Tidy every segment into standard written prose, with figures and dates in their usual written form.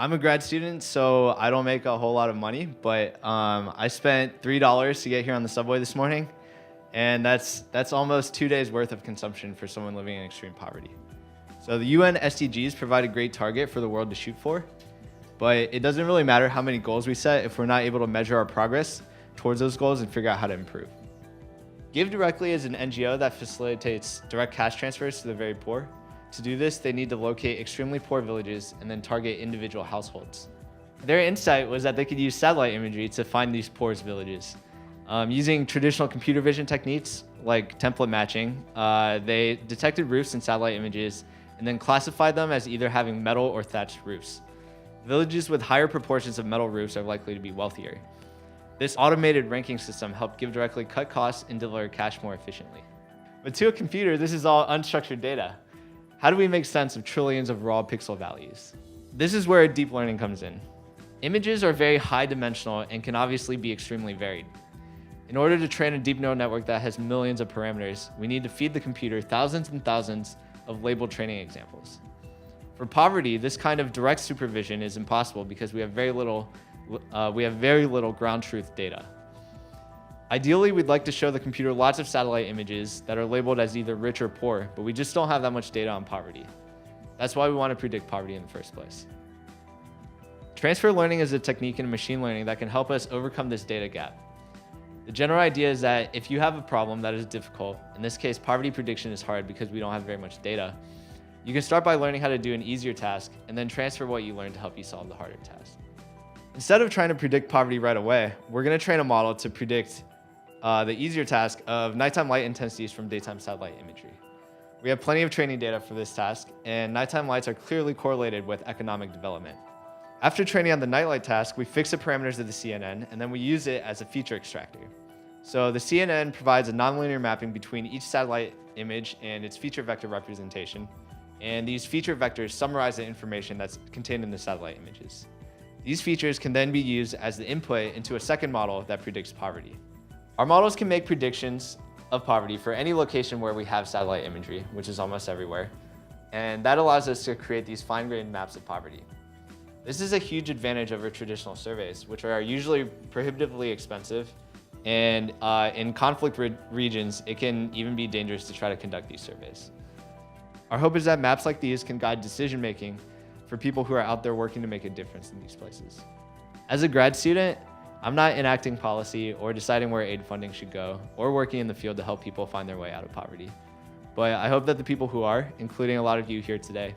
I'm a grad student, so I don't make a whole lot of money, but I spent $3 to get here on the subway this morning, and that's almost 2 days worth of consumption for someone living in extreme poverty. So the UN SDGs provide a great target for the world to shoot for, but it doesn't really matter how many goals we set if we're not able to measure our progress towards those goals and figure out how to improve. Give Directly is an NGO that facilitates direct cash transfers to the very poor. To do this, they need to locate extremely poor villages and then target individual households. Their insight was that they could use satellite imagery to find these poorest villages. Using traditional computer vision techniques like template matching, they detected roofs in satellite images and then classified them as either having metal or thatched roofs. Villages with higher proportions of metal roofs are likely to be wealthier. This automated ranking system helped Give Directly cut costs and deliver cash more efficiently. But to a computer, this is all unstructured data. How do we make sense of trillions of raw pixel values? This is where deep learning comes in. Images are very high dimensional and can obviously be extremely varied. In order to train a deep neural network that has millions of parameters, we need to feed the computer thousands and thousands of labeled training examples. For poverty, this kind of direct supervision is impossible because we have very little ground truth data. Ideally, we'd like to show the computer lots of satellite images that are labeled as either rich or poor, but we just don't have that much data on poverty. That's why we want to predict poverty in the first place. Transfer learning is a technique in machine learning that can help us overcome this data gap. The general idea is that if you have a problem that is difficult, in this case, poverty prediction is hard because we don't have very much data, you can start by learning how to do an easier task and then transfer what you learned to help you solve the harder task. Instead of trying to predict poverty right away, we're going to train a model to predict the easier task of nighttime light intensities from daytime satellite imagery. We have plenty of training data for this task, and nighttime lights are clearly correlated with economic development. After training on the nightlight task, we fix the parameters of the CNN, and then we use it as a feature extractor. So the CNN provides a nonlinear mapping between each satellite image and its feature vector representation, and these feature vectors summarize the information that's contained in the satellite images. These features can then be used as the input into a second model that predicts poverty. Our models can make predictions of poverty for any location where we have satellite imagery, which is almost everywhere, and that allows us to create these fine-grained maps of poverty. This is a huge advantage over traditional surveys, which are usually prohibitively expensive, and in conflict regions, it can even be dangerous to try to conduct these surveys. Our hope is that maps like these can guide decision-making for people who are out there working to make a difference in these places. As a grad student, I'm not enacting policy or deciding where aid funding should go or working in the field to help people find their way out of poverty. But I hope that the people who are, including a lot of you here today,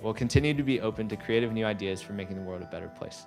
will continue to be open to creative new ideas for making the world a better place.